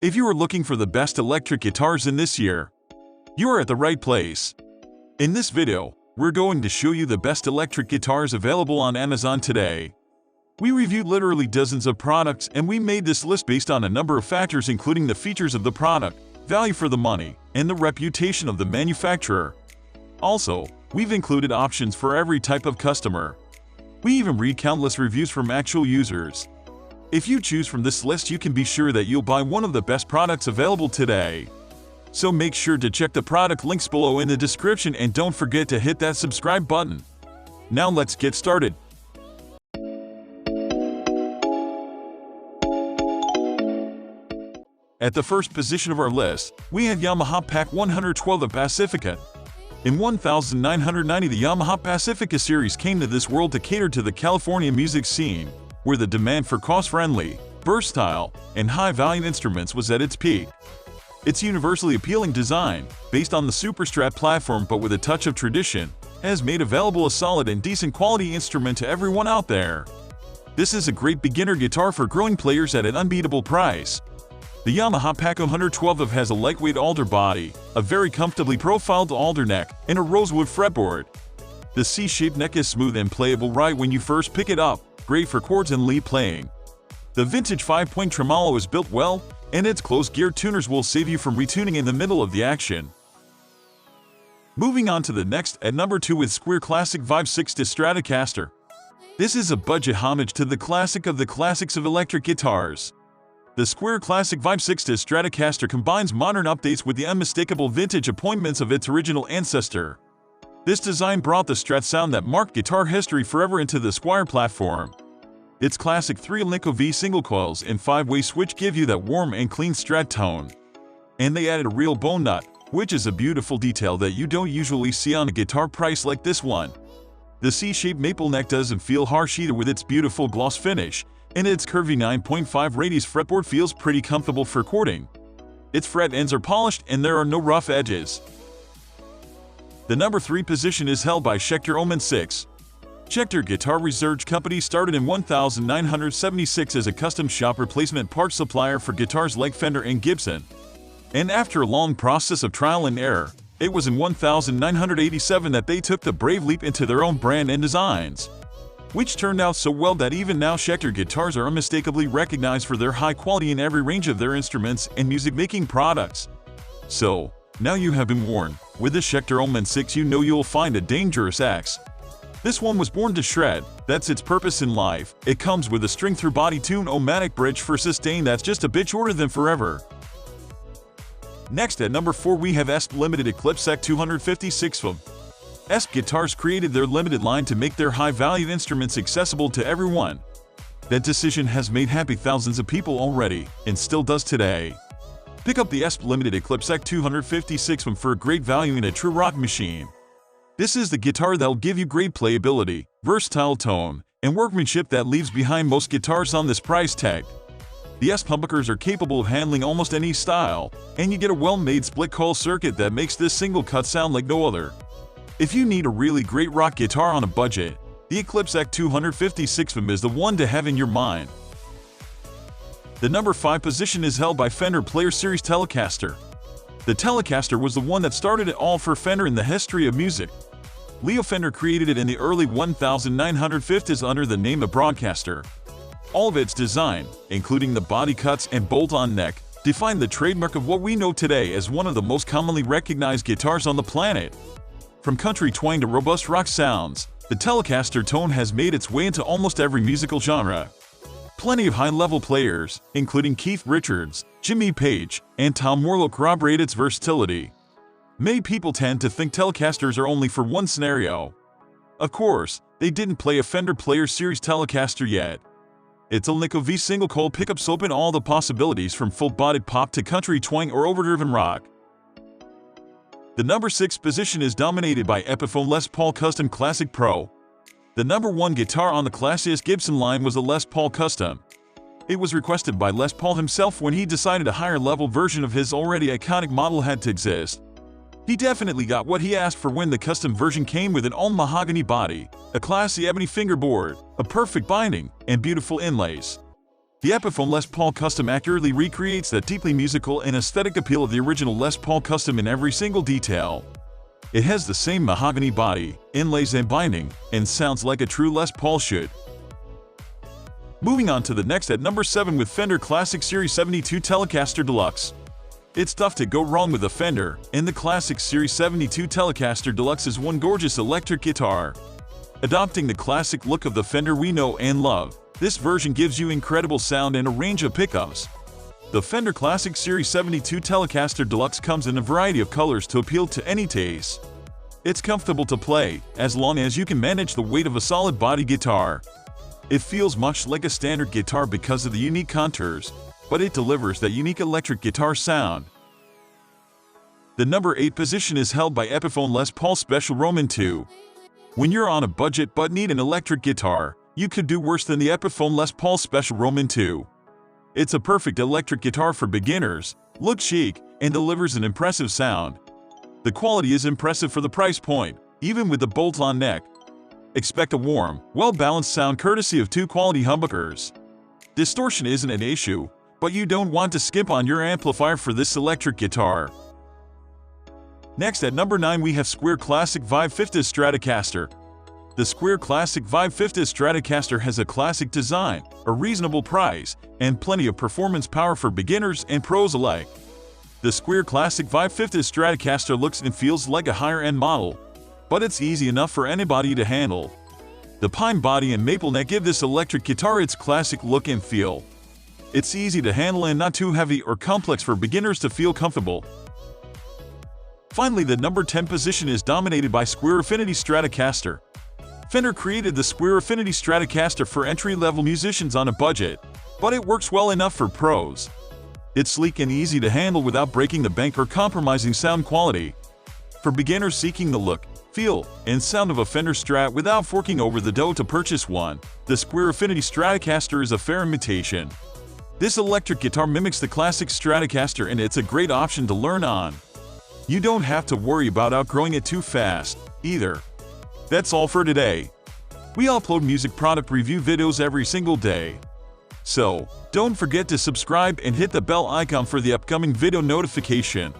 If you are looking for the best electric guitars in this year, you are at the right place. In this video, we're going to show you the best electric guitars available on Amazon today. We reviewed literally dozens of products and we made this list based on a number of factors including the features of the product, value for the money, and the reputation of the manufacturer. Also, we've included options for every type of customer. We even read countless reviews from actual users. If you choose from this list, you can be sure that you'll buy one of the best products available today. So make sure to check the product links below in the description and don't forget to hit that subscribe button. Now let's get started. At the first position of our list, we have Yamaha PAC 112 of Pacifica. In 1990, the Yamaha Pacifica series came to this world to cater to the California music scene, where the demand for cost-friendly, versatile, and high-volume instruments was at its peak. Its universally appealing design, based on the Super Strat platform but with a touch of tradition, has made available a solid and decent quality instrument to everyone out there. This is a great beginner guitar for growing players at an unbeatable price. The Yamaha PAC 112 has a lightweight alder body, a very comfortably profiled alder neck, and a rosewood fretboard. The C-shaped neck is smooth and playable right when you first pick it up, great for chords and lead playing. The vintage 5-point tremolo is built well, and its closed-gear tuners will save you from retuning in the middle of the action. Moving on to the next, at number 2 with Squier Classic Vibe 6 to Stratocaster. This is a budget homage to the classic of the classics of electric guitars. The Squier Classic Vibe 6 to Stratocaster combines modern updates with the unmistakable vintage appointments of its original ancestor. This design brought the Strat sound that marked guitar history forever into the Squier platform. Its classic 3-Alnico V single coils and 5-way switch give you that warm and clean Strat tone. And they added a real bone nut, which is a beautiful detail that you don't usually see on a guitar priced like this one. The C-shaped maple neck doesn't feel harsh either with its beautiful gloss finish, and its curvy 9.5 radius fretboard feels pretty comfortable for chording. Its fret ends are polished and there are no rough edges. The number 3 position is held by Schecter Omen-6. Schecter Guitar Research Company started in 1976 as a custom shop replacement parts supplier for guitars like Fender and Gibson. And after a long process of trial and error, it was in 1987 that they took the brave leap into their own brand and designs, which turned out so well that even now Schecter guitars are unmistakably recognized for their high quality in every range of their instruments and music-making products. So, now you have been warned, with the Schecter Omen-6 you know you'll find a dangerous axe. This one was born to shred, that's its purpose in life. It comes with a string-through-body tune-o-matic bridge for sustain that's just a bit shorter than forever. Next at number 4 we have ESP Limited Eclipse EC-256FM. ESP Guitars created their limited line to make their high-valued instruments accessible to everyone. That decision has made happy thousands of people already, and still does today. Pick up the ESP Limited Eclipse EC-256FM for a great value in a true rock machine. This is the guitar that'll give you great playability, versatile tone, and workmanship that leaves behind most guitars on this price tag. The ESP humbuckers are capable of handling almost any style, and you get a well-made split-coil circuit that makes this single cut sound like no other. If you need a really great rock guitar on a budget, the Eclipse EC-256FM is the one to have in your mind. The number 5 position is held by Fender Player Series Telecaster. The Telecaster was the one that started it all for Fender in the history of music. Leo Fender created it in the early 1950s under the name of Broadcaster. All of its design, including the body cuts and bolt-on neck, defined the trademark of what we know today as one of the most commonly recognized guitars on the planet. From country twang to robust rock sounds, the Telecaster tone has made its way into almost every musical genre. Plenty of high-level players, including Keith Richards, Jimmy Page, and Tom Morello corroborate its versatility. Many people tend to think Telecasters are only for one scenario. Of course, they didn't play a Fender Player Series Telecaster yet. Its Alnico V single coil pickups open all the possibilities from full-bodied pop to country twang or overdriven rock. The number 6 position is dominated by Epiphone Les Paul Custom Classic Pro. The number 1 guitar on the classiest Gibson line was the Les Paul Custom. It was requested by Les Paul himself when he decided a higher-level version of his already iconic model had to exist. He definitely got what he asked for when the custom version came with an all-mahogany body, a classy ebony fingerboard, a perfect binding, and beautiful inlays. The Epiphone Les Paul Custom accurately recreates that deeply musical and aesthetic appeal of the original Les Paul Custom in every single detail. It has the same mahogany body, inlays and binding, and sounds like a true Les Paul should. Moving on to the next at number 7 with Fender Classic Series 72 Telecaster Deluxe. It's tough to go wrong with a Fender, and the Classic Series 72 Telecaster Deluxe is one gorgeous electric guitar. Adopting the classic look of the Fender we know and love, this version gives you incredible sound and a range of pickups. The Fender Classic Series 72 Telecaster Deluxe comes in a variety of colors to appeal to any taste. It's comfortable to play, as long as you can manage the weight of a solid body guitar. It feels much like a standard guitar because of the unique contours, but it delivers that unique electric guitar sound. The number 8 position is held by Epiphone Les Paul Special Roman II. When you're on a budget but need an electric guitar, you could do worse than the Epiphone Les Paul Special Roman II. It's a perfect electric guitar for beginners, looks chic, and delivers an impressive sound. The quality is impressive for the price point, even with the bolt-on neck. Expect a warm, well-balanced sound courtesy of 2 quality humbuckers. Distortion isn't an issue, but you don't want to skimp on your amplifier for this electric guitar. Next at number 9 we have Squier Classic Vibe 50 Stratocaster. The Squier Classic Vibe 50 Stratocaster has a classic design, a reasonable price, and plenty of performance power for beginners and pros alike. The Squier Classic Vibe 50 Stratocaster looks and feels like a higher-end model, but it's easy enough for anybody to handle. The pine body and maple neck give this electric guitar its classic look and feel. It's easy to handle and not too heavy or complex for beginners to feel comfortable. Finally, the number 10 position is dominated by Squier Affinity Stratocaster. Fender created the Squier Affinity Stratocaster for entry-level musicians on a budget, but it works well enough for pros. It's sleek and easy to handle without breaking the bank or compromising sound quality. For beginners seeking the look, feel, and sound of a Fender Strat without forking over the dough to purchase one, the Squier Affinity Stratocaster is a fair imitation. This electric guitar mimics the classic Stratocaster and it's a great option to learn on. You don't have to worry about outgrowing it too fast, either. That's all for today. We upload music product review videos every single day. So, don't forget to subscribe and hit the bell icon for the upcoming video notification.